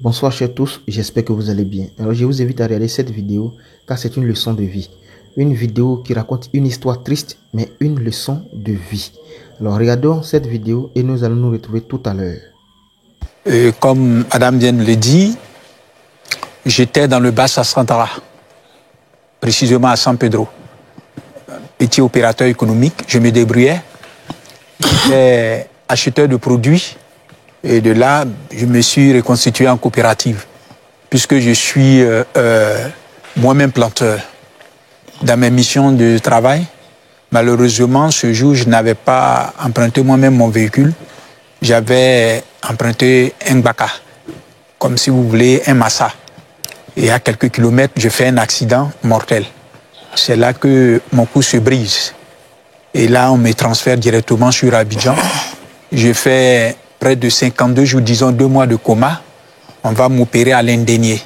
Bonsoir chers tous, j'espère que vous allez bien. Alors je vous invite à regarder cette vidéo car c'est une leçon de vie. Une vidéo qui raconte une histoire triste mais une leçon de vie. Alors regardons cette vidéo et nous allons nous retrouver tout à l'heure. Comme Adam vient de le dire, j'étais dans le Bassa Santara, précisément à San Pedro. Petit opérateur économique, je me débrouillais. J'étais acheteur de produits. Et de là, je me suis reconstitué en coopérative, puisque je suis moi-même planteur. Dans mes missions de travail, malheureusement, ce jour, je n'avais pas emprunté moi-même mon véhicule. J'avais emprunté un Baka, comme si vous voulez, un Massa. Et à quelques kilomètres, je fais un accident mortel. C'est là que mon cou se brise. Et là, on me transfère directement sur Abidjan. Je fais près de 52 jours, disons 2 mois de coma. On va m'opérer à l'Indénié.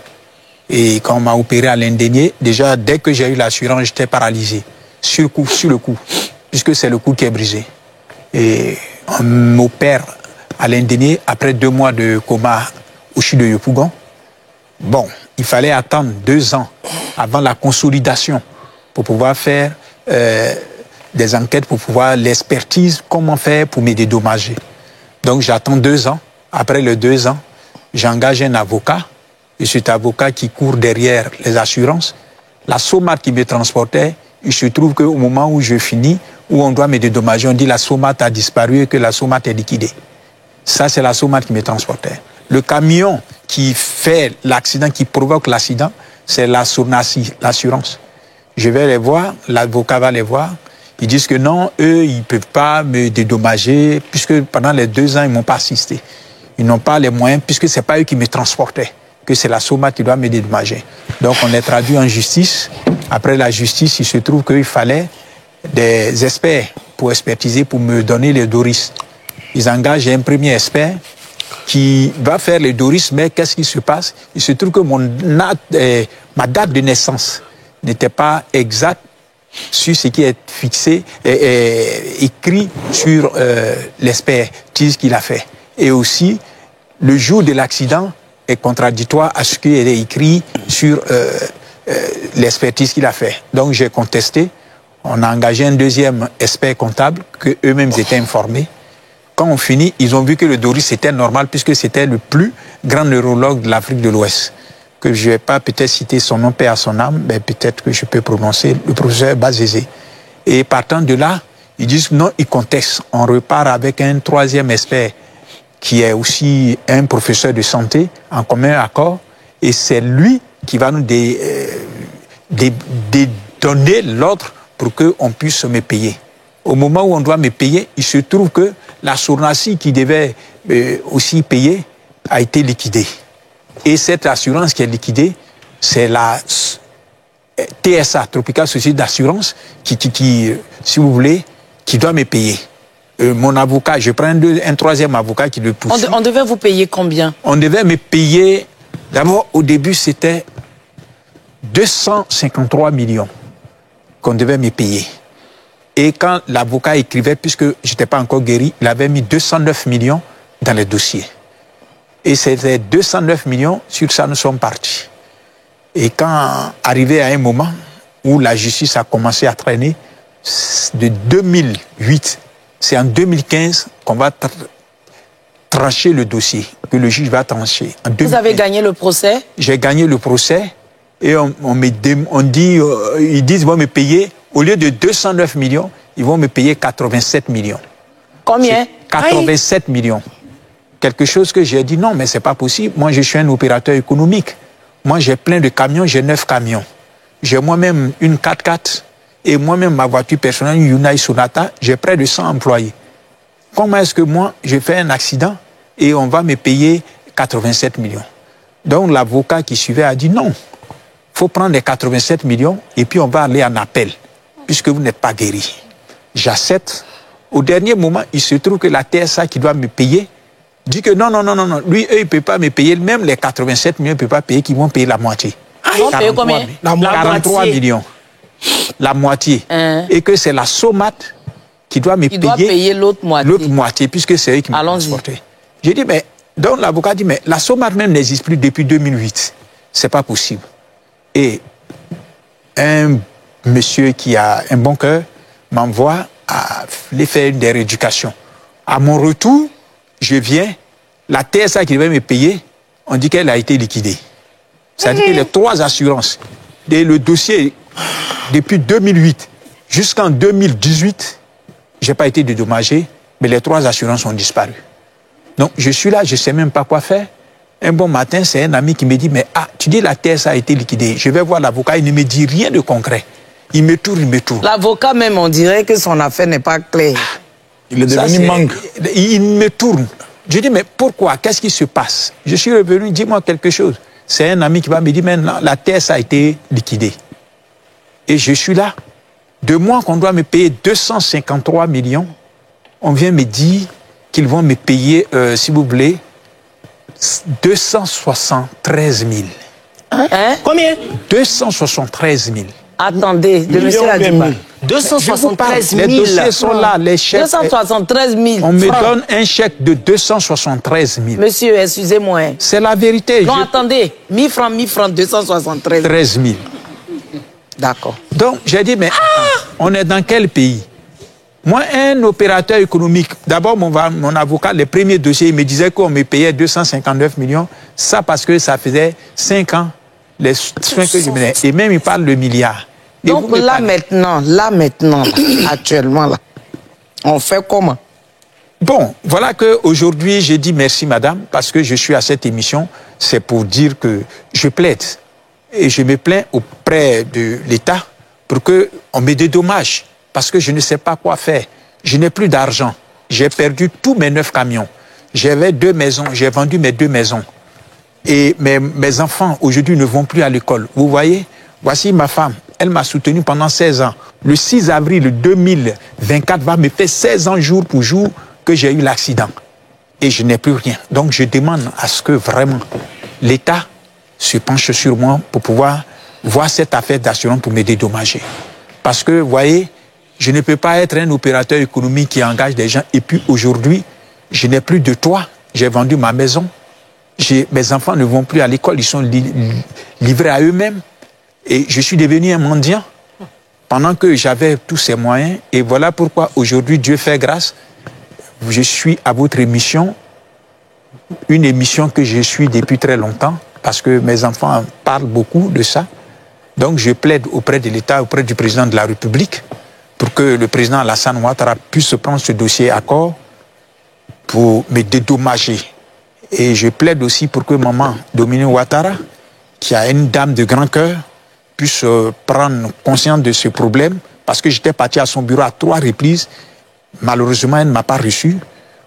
Et quand on m'a opéré à l'Indénié, déjà, dès que j'ai eu l'assurance, j'étais paralysé. Sur le coup, puisque c'est le cou qui est brisé. Et on m'opère à l'Indénié après 2 mois de coma au CHU de Yopougon. Bon, il fallait attendre 2 ans avant la consolidation pour pouvoir faire des enquêtes, pour pouvoir l'expertise, comment faire pour me dédommager. Donc j'attends 2 ans. Après les 2 ans, j'engage un avocat. Et cet avocat qui court derrière les assurances, la SOMAT qui me transportait, il se trouve qu'au moment où je finis, où on doit me dédommager, on dit la SOMAT a disparu et que la SOMAT est liquidée. Ça, c'est la SOMAT qui me transportait. Le camion qui fait l'accident, qui provoque l'accident, c'est la SONACI, l'assurance. Je vais les voir, l'avocat va les voir. Ils disent que non, eux, ils ne peuvent pas me dédommager, puisque pendant les 2 ans, ils ne m'ont pas assisté. Ils n'ont pas les moyens, puisque ce n'est pas eux qui me transportaient, que c'est la SOMAT qui doit me dédommager. Donc on est traduit en justice. Après la justice, il se trouve qu'il fallait des experts pour expertiser, pour me donner les DORIS. Ils engagent un premier expert qui va faire les DORIS, mais qu'est-ce qui se passe? Il se trouve que ma date de naissance n'était pas exacte sur ce qui est fixé, écrit sur l'expertise qu'il a fait. Et aussi, le jour de l'accident est contradictoire à ce qui est écrit sur l'expertise qu'il a fait. Donc j'ai contesté. On a engagé un deuxième expert comptable, que eux-mêmes étaient informés. Quand on finit, ils ont vu que le DORIS était normal, puisque c'était le plus grand neurologue de l'Afrique de l'Ouest. Que je ne vais pas peut-être citer son nom, paix à son âme, mais peut-être que je peux prononcer, le professeur Bazézé. Et partant de là, ils disent non, ils contestent. On repart avec un troisième expert qui est aussi un professeur de santé, en commun accord, et c'est lui qui va nous donner l'ordre pour qu'on puisse me payer. Au moment où on doit me payer, il se trouve que la SONACI qui devait aussi payer a été liquidée. Et cette assurance qui est liquidée, c'est la TSA, Tropical Société d'Assurance, qui, si vous voulez, qui doit me payer. Mon avocat, je prends un troisième avocat qui le pousse. On devait vous payer combien? On devait me payer, d'abord au début c'était 253 millions qu'on devait me payer. Et quand l'avocat écrivait, puisque je n'étais pas encore guéri, il avait mis 209 millions dans les dossiers. Et c'était 209 millions, sur ça nous sommes partis. Et quand arrivé à un moment où la justice a commencé à traîner, de 2008, c'est en 2015 qu'on va trancher le dossier, que le juge va trancher. Vous avez gagné le procès? J'ai gagné le procès et ils disent qu'ils vont me payer, au lieu de 209 millions, ils vont me payer 87 millions. Combien? 87 millions. Quelque chose que j'ai dit, non, mais c'est pas possible. Moi, je suis un opérateur économique. Moi, j'ai plein de camions, j'ai 9 camions. J'ai moi-même une 4x4 et moi-même ma voiture personnelle, une Hyundai Sonata, j'ai près de 100 employés. Comment est-ce que moi, je fais un accident et on va me payer 87 millions? Donc, l'avocat qui suivait a dit, non, il faut prendre les 87 millions et puis on va aller en appel, puisque vous n'êtes pas guéri. J'accepte. Au dernier moment, il se trouve que la TSA qui doit me payer dit que non, lui, eux, ils ne peuvent pas me payer, même les 87 millions, ils ne peuvent pas payer, qu'ils vont payer la moitié. Ils vont payer combien? 43 millions. La moitié. Et que c'est la SOMAT qui doit me payer l'autre moitié. L'autre moitié, puisque c'est eux qui m'ont transporté. J'ai dit, mais Donc l'avocat dit, mais la SOMAR même n'existe plus depuis 2008. C'est pas possible. Et un monsieur qui a un bon cœur m'envoie à les faire des rééducations. À mon retour, je viens, la TSA qui devait me payer, on dit qu'elle a été liquidée. C'est-à-dire que les 3 assurances, le dossier, depuis 2008 jusqu'en 2018, je n'ai pas été dédommagé, mais les 3 assurances ont disparu. Donc je suis là, je ne sais même pas quoi faire. Un bon matin, c'est un ami qui me dit, mais tu dis la TSA a été liquidée. Je vais voir l'avocat, il ne me dit rien de concret. Il me tourne, il me tourne. L'avocat même, on dirait que son affaire n'est pas claire. Il est devenu manque. Il me tourne. Je dis, mais pourquoi? Qu'est-ce qui se passe? Je suis revenu, dis-moi quelque chose. C'est un ami qui va me dire, maintenant, la TSA a été liquidée. Et je suis là. 2 mois qu'on doit me payer 253 millions. On vient me dire qu'ils vont me payer, si vous voulez, 273 000. Hein? Combien? 273 000. Attendez, le monsieur a dit pas. 273 000. Les dossiers sont là, les chèques. 273 000. On me donne un chèque de 273 000. Monsieur, excusez-moi. C'est la vérité. Non, attendez. 1000 francs, 273 13 000. D'accord. Donc, j'ai dit, mais on est dans quel pays? Moi, un opérateur économique, d'abord, mon avocat, les premiers dossiers, il me disait qu'on me payait 259 millions. Ça, parce que ça faisait 5 ans, les soins que je menais. Et même, il parle de milliards. Et donc, là maintenant, actuellement, là, on fait comment? Bon, voilà qu'aujourd'hui, j'ai dit merci, madame, parce que je suis à cette émission. C'est pour dire que je plaide. Et je me plains auprès de l'État pour qu'on me dédommage. Parce que je ne sais pas quoi faire. Je n'ai plus d'argent. J'ai perdu tous mes 9 camions. J'avais 2 maisons. J'ai vendu mes 2 maisons. Et mes enfants, aujourd'hui, ne vont plus à l'école. Vous voyez, voici ma femme. Elle m'a soutenu pendant 16 ans. Le 6 avril 2024 va me faire 16 ans jour pour jour que j'ai eu l'accident. Et je n'ai plus rien. Donc, je demande à ce que vraiment l'État se penche sur moi pour pouvoir voir cette affaire d'assurance pour me dédommager. Parce que, vous voyez, je ne peux pas être un opérateur économique qui engage des gens. Et puis aujourd'hui, je n'ai plus de toit. J'ai vendu ma maison. Mes enfants ne vont plus à l'école. Ils sont livrés à eux-mêmes. Et je suis devenu un mendiant pendant que j'avais tous ces moyens. Et voilà pourquoi aujourd'hui, Dieu fait grâce. Je suis à votre émission. Une émission que je suis depuis très longtemps. Parce que mes enfants parlent beaucoup de ça. Donc je plaide auprès de l'État, auprès du président de la République, pour que le président Alassane Ouattara puisse prendre ce dossier à corps pour me dédommager. Et je plaide aussi pour que maman Dominique Ouattara, qui a une dame de grand cœur, puisse prendre conscience de ce problème, parce que j'étais parti à son bureau à 3 reprises. Malheureusement, elle ne m'a pas reçu,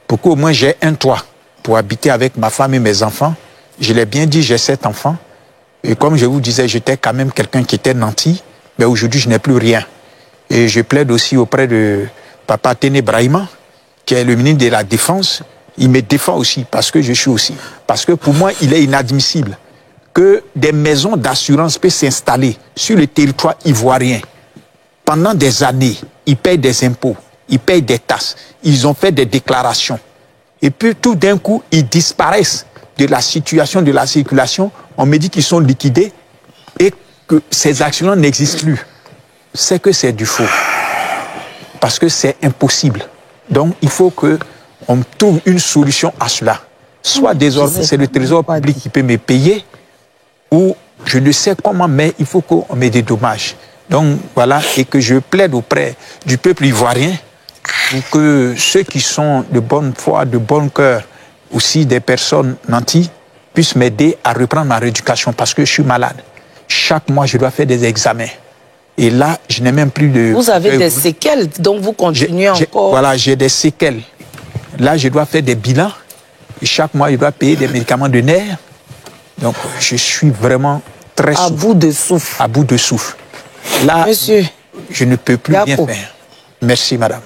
pour qu'au moins j'ai un toit pour habiter avec ma femme et mes enfants. Je l'ai bien dit, j'ai 7 enfants. Et comme je vous disais, j'étais quand même quelqu'un qui était nanti, mais aujourd'hui, je n'ai plus rien. Et je plaide aussi auprès de Papa Téné Brahima, qui est le ministre de la Défense. Il me défend aussi, parce que je suis aussi. Parce que pour moi, il est inadmissible que des maisons d'assurance puissent s'installer sur le territoire ivoirien. Pendant des années, ils payent des impôts, ils payent des taxes, ils ont fait des déclarations. Et puis tout d'un coup, ils disparaissent de la situation de la circulation. On me dit qu'ils sont liquidés et que ces actions n'existent plus. C'est que c'est du faux. Parce que c'est impossible. Donc, il faut qu'on trouve une solution à cela. Soit désormais, c'est le trésor public qui peut me payer, ou je ne sais comment, mais il faut qu'on me dédommage. Donc, voilà, et que je plaide auprès du peuple ivoirien pour que ceux qui sont de bonne foi, de bon cœur, aussi des personnes nanties, puissent m'aider à reprendre ma rééducation parce que je suis malade. Chaque mois, je dois faire des examens. Et là, je n'ai même plus de... Vous avez des séquelles, donc vous continuez encore... Voilà, j'ai des séquelles. Là, je dois faire des bilans. Et chaque mois, je dois payer des médicaments de nerfs. Donc, je suis vraiment très souffre. À bout de souffle. À bout de souffle. Là, monsieur, je ne peux plus rien faire. Merci, madame.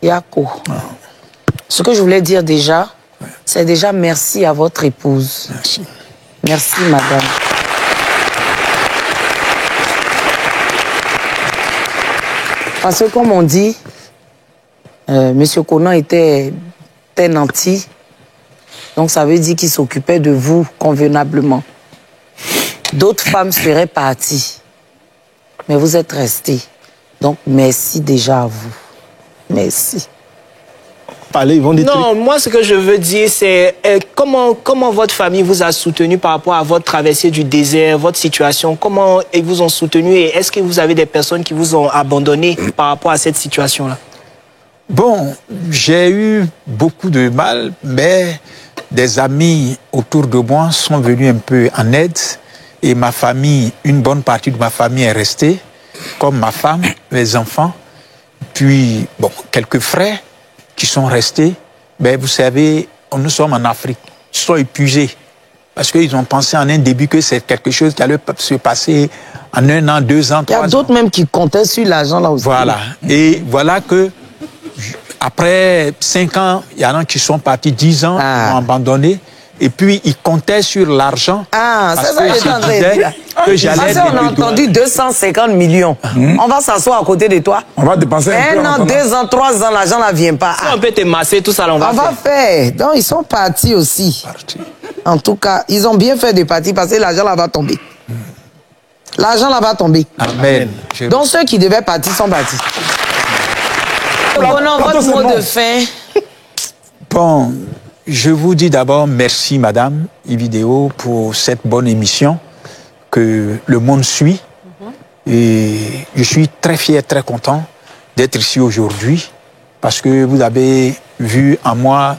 Yako. Ce que je voulais dire déjà, c'est déjà merci à votre épouse. Merci. Merci, madame. Parce que comme on dit, M. Conan était nanti. Donc ça veut dire qu'il s'occupait de vous convenablement. D'autres femmes seraient parties. Mais vous êtes restés. Donc merci déjà à vous. Merci. Parlez, ils vont dire Non, moi, ce que je veux dire, c'est comment votre famille vous a soutenu par rapport à votre traversée du désert, votre situation. Comment ils vous ont soutenu et est-ce que vous avez des personnes qui vous ont abandonné par rapport à cette situation-là? Bon, j'ai eu beaucoup de mal, mais des amis autour de moi sont venus un peu en aide et ma famille, une bonne partie de ma famille est restée, comme ma femme, mes enfants, puis bon, quelques frères qui sont restés. Mais vous savez, nous sommes en Afrique, ils sont épuisés parce qu'ils ont pensé en un début que c'est quelque chose qui allait se passer en 1 an, 2 ans, 3 ans. Il y a d'autres même qui comptaient sur l'argent là aussi. Voilà, et voilà que après 5 ans, il y en a qui sont partis 10 ans, ont abandonné. Et puis, ils comptaient sur l'argent. Ah, c'est ça que j'étais en train de dire. Que j'allais on a entendu 250 millions. On va s'asseoir à côté de toi. On va dépenser un peu. 1 an, 2 ans, 3 ans, l'argent ne vient pas. Si on peut te masser, tout ça, on va faire. Donc, ils sont partis aussi. En tout cas, ils ont bien fait de partir parce que l'argent là va tomber. L'argent là va tomber. Amen. Donc, ceux qui devaient partir sont partis. Prenons votre mot de fin. Bon, je vous dis d'abord merci, Madame Ividéo, pour cette bonne émission que le monde suit. Et je suis très fier, très content d'être ici aujourd'hui parce que vous avez vu en moi,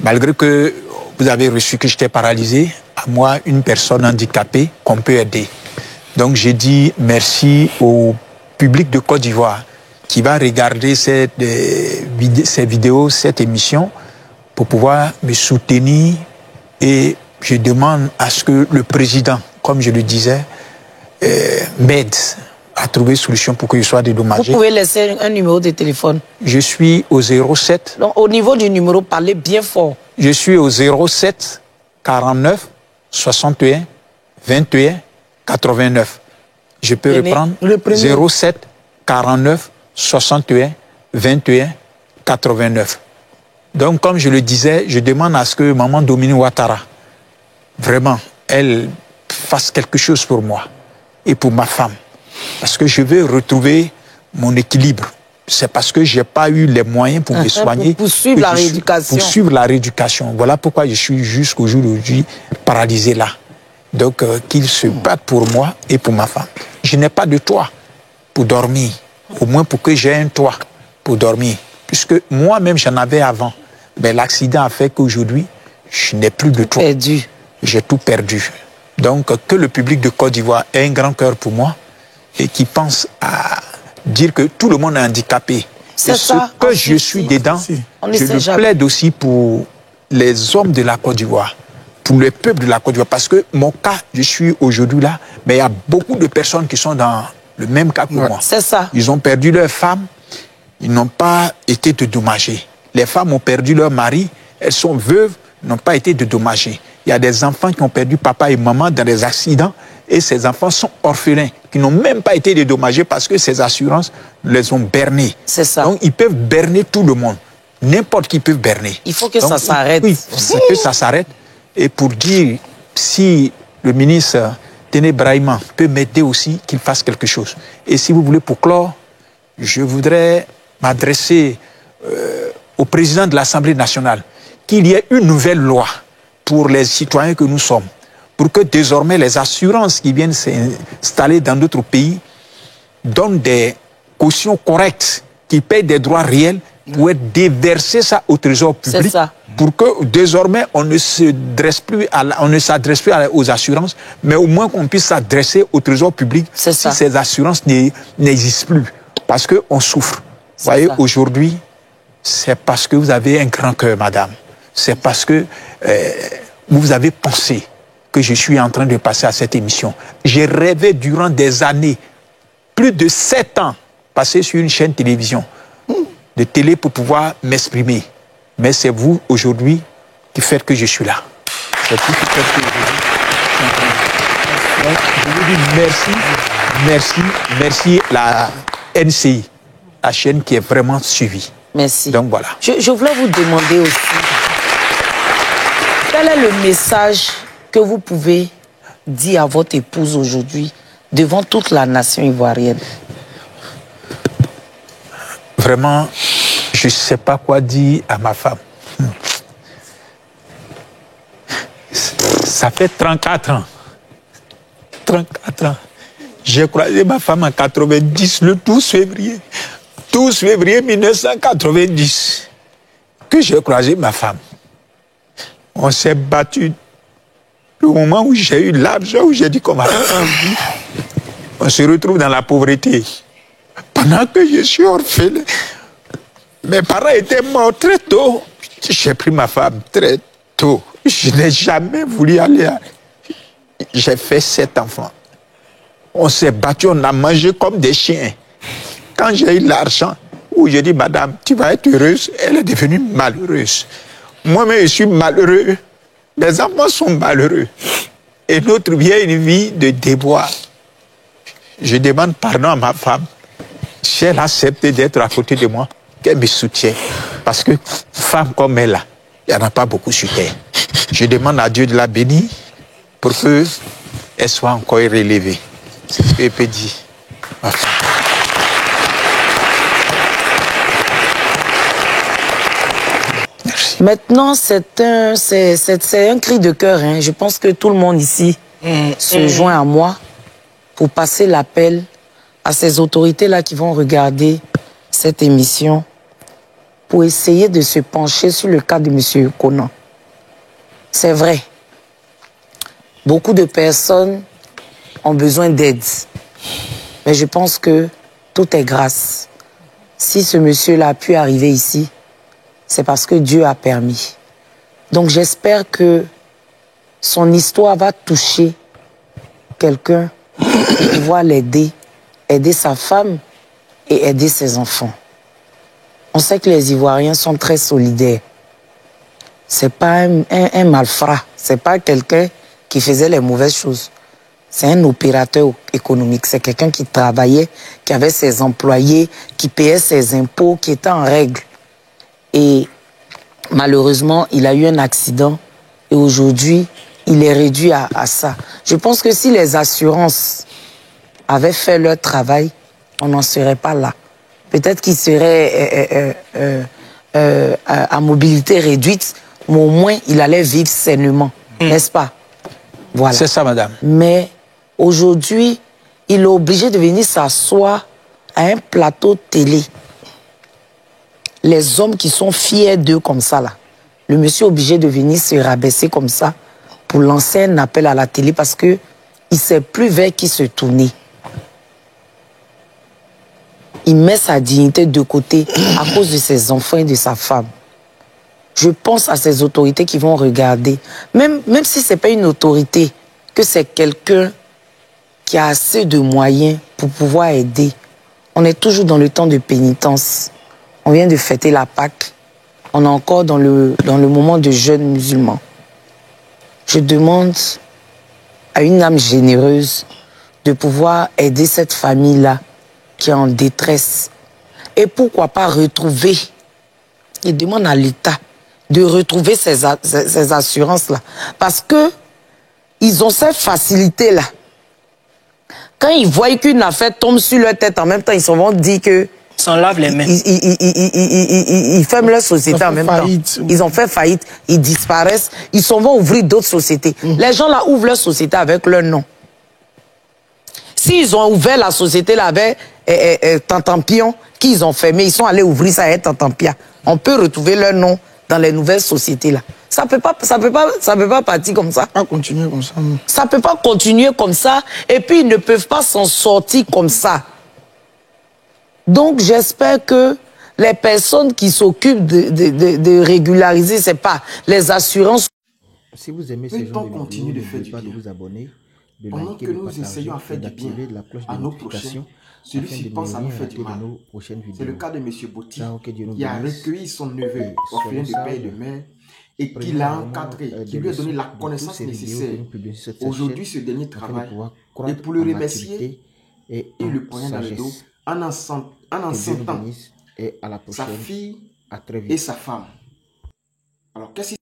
malgré que vous avez reçu que j'étais paralysé, à moi, une personne handicapée qu'on peut aider. Donc, j'ai dit merci au public de Côte d'Ivoire qui va regarder ces vidéos, cette émission, pour pouvoir me soutenir. Et je demande à ce que le président, comme je le disais, m'aide à trouver une solution pour que je sois dédommagé. Vous pouvez laisser un numéro de téléphone. Je suis au 07. Donc, au niveau du numéro, parlez bien fort. Je suis au 07 49 61 21 89. Je peux reprendre. 07 49 61 21 89. Donc, comme je le disais, je demande à ce que Maman Dominique Ouattara, vraiment, elle fasse quelque chose pour moi et pour ma femme. Parce que je veux retrouver mon équilibre. C'est parce que je n'ai pas eu les moyens pour me soigner. Pour suivre la rééducation. Pour suivre la rééducation. Voilà pourquoi je suis jusqu'au jour d'aujourd'hui paralysé là. Donc, qu'il se batte pour moi et pour ma femme. Je n'ai pas de toit pour dormir. Au moins pour que j'ai un toit pour dormir. Puisque moi-même, j'en avais avant. Mais l'accident a fait qu'aujourd'hui, je n'ai plus de toit. Perdu. J'ai tout perdu. Donc, que le public de Côte d'Ivoire ait un grand cœur pour moi et qui pense à dire que tout le monde est handicapé. C'est ça. Ce que je suis dedans, je le plaide aussi pour les hommes de la Côte d'Ivoire, pour le peuple de la Côte d'Ivoire. Parce que mon cas, je suis aujourd'hui là, mais il y a beaucoup de personnes qui sont dans le même cas que moi. C'est ça. Ils ont perdu leur femme, ils n'ont pas été dédommagés. Les femmes ont perdu leur mari, elles sont veuves, n'ont pas été dédommagées. Il y a des enfants qui ont perdu papa et maman dans des accidents et ces enfants sont orphelins, qui n'ont même pas été dédommagés parce que ces assurances les ont bernés. C'est ça. Donc ils peuvent berner tout le monde. N'importe qui peut berner. Il faut que ça s'arrête. Oui, que ça s'arrête. Et pour dire, si le ministre Téné Brahima peut m'aider aussi, qu'il fasse quelque chose. Et si vous voulez, pour clore, je voudrais m'adresser au président de l'Assemblée nationale, qu'il y ait une nouvelle loi pour les citoyens que nous sommes, pour que désormais les assurances qui viennent s'installer dans d'autres pays donnent des cautions correctes, qui payent des droits réels pour être déversés ça au trésor public, pour que désormais on ne s'adresse plus aux assurances, mais au moins qu'on puisse s'adresser au trésor public si ces assurances n'existent plus, parce qu'on souffre. Vous voyez, aujourd'hui, c'est parce que vous avez un grand cœur, madame. C'est parce que vous avez pensé que je suis en train de passer à cette émission. J'ai rêvé durant des années, plus de 7 ans, passer sur une chaîne télévision, de télé pour pouvoir m'exprimer. Mais c'est vous, aujourd'hui, qui faites que je suis là. C'est vous qui faites que je vous dis merci la NCI, la chaîne qui est vraiment suivie. Merci. Donc voilà. Je voulais vous demander aussi, Quel est le message que vous pouvez dire à votre épouse aujourd'hui devant toute la nation ivoirienne? Vraiment, je ne sais pas quoi dire à ma femme. Ça fait 34 ans. 34 ans. J'ai croisé ma femme en 90, le 12 février. 12 février 1990, que j'ai croisé ma femme. On s'est battu. Le moment où j'ai eu l'argent, où j'ai dit qu'on va... On se retrouve dans la pauvreté. Pendant que je suis orphelin, mes parents étaient morts très tôt. J'ai pris ma femme très tôt. Je n'ai jamais voulu aller. J'ai fait 7 enfants. On s'est battu, on a mangé comme des chiens. Quand j'ai eu l'argent, où j'ai dit, madame, tu vas être heureuse, elle est devenue malheureuse. Moi-même, je suis malheureux. Mes enfants sont malheureux. Et notre vie est une vie de déboire. Je demande pardon à ma femme. Si elle accepte d'être à côté de moi, qu'elle me soutienne. Parce que femme comme elle, il n'y en a pas beaucoup sur terre. Je demande à Dieu de la bénir pour qu'elle soit encore relevée. C'est ce que je peux dire. Merci. Maintenant, c'est un cri de cœur. Hein. Je pense que tout le monde ici se joint à moi pour passer l'appel à ces autorités-là qui vont regarder cette émission pour essayer de se pencher sur le cas de M. Konan. C'est vrai. Beaucoup de personnes ont besoin d'aide. Mais je pense que tout est grâce. Si ce monsieur-là a pu arriver ici, c'est parce que Dieu a permis. Donc j'espère que son histoire va toucher quelqu'un et pouvoir l'aider, aider sa femme et aider ses enfants. On sait que les Ivoiriens sont très solidaires. C'est pas un malfrat, c'est pas quelqu'un qui faisait les mauvaises choses. C'est un opérateur économique, c'est quelqu'un qui travaillait, qui avait ses employés, qui payait ses impôts, qui était en règle. Et malheureusement, il a eu un accident et aujourd'hui, il est réduit à ça. Je pense que si les assurances avaient fait leur travail, on n'en serait pas là. Peut-être qu'il serait à mobilité réduite, mais au moins, il allait vivre sainement, n'est-ce pas? Voilà. C'est ça, madame. Mais aujourd'hui, il est obligé de venir s'asseoir à un plateau télé. Les hommes qui sont fiers d'eux comme ça, là, le monsieur est obligé de venir se rabaisser comme ça pour lancer un appel à la télé parce qu'il ne sait plus vers qui se tourner. Il met sa dignité de côté à cause de ses enfants et de sa femme. Je pense à ces autorités qui vont regarder, même si ce n'est pas une autorité, que c'est quelqu'un qui a assez de moyens pour pouvoir aider. On est toujours dans le temps de pénitence. On vient de fêter la Pâque. On est encore dans le moment de jeûne musulman. Je demande à une âme généreuse de pouvoir aider cette famille-là qui est en détresse. Et pourquoi pas retrouver, je demande à l'État de retrouver ces assurances-là. Parce que ils ont cette facilité-là. Quand ils voient qu'une affaire tombe sur leur tête en même temps, ils se vont dire que... Ils s'en lavent les mains. Ils ferment leur société en même temps. Ils ont fait faillite, ils disparaissent, ils s'en vont ouvrir d'autres sociétés. Les gens là ouvrent leur société avec leur nom. S'ils ont ouvert la société là avec Tantampion, qu'ils ont fermé, ils sont allés ouvrir ça avec Tantampia. On peut retrouver leur nom dans les nouvelles sociétés là. Ça peut pas partir comme ça. Pas continuer comme ça. Ça peut pas continuer comme ça. Et puis ils ne peuvent pas s'en sortir comme ça. Donc j'espère que les personnes qui s'occupent de régulariser, c'est pas les assurances. Si vous aimez ces gens de vidéos, n'oubliez pas de vous abonner, de liker, de partager et d'activer la cloche de notification. Celui-ci pense à nous faire du mal. C'est le cas de M. Botti qui a recueilli son neveu, orphelin de père et de mère, et qui l'a encadré, qui lui a donné la connaissance nécessaire. Aujourd'hui, ce dernier travaille. Et pour le remercier et le poignet dans le dos, en enceinte sa fille et sa femme. Alors, qu'est-ce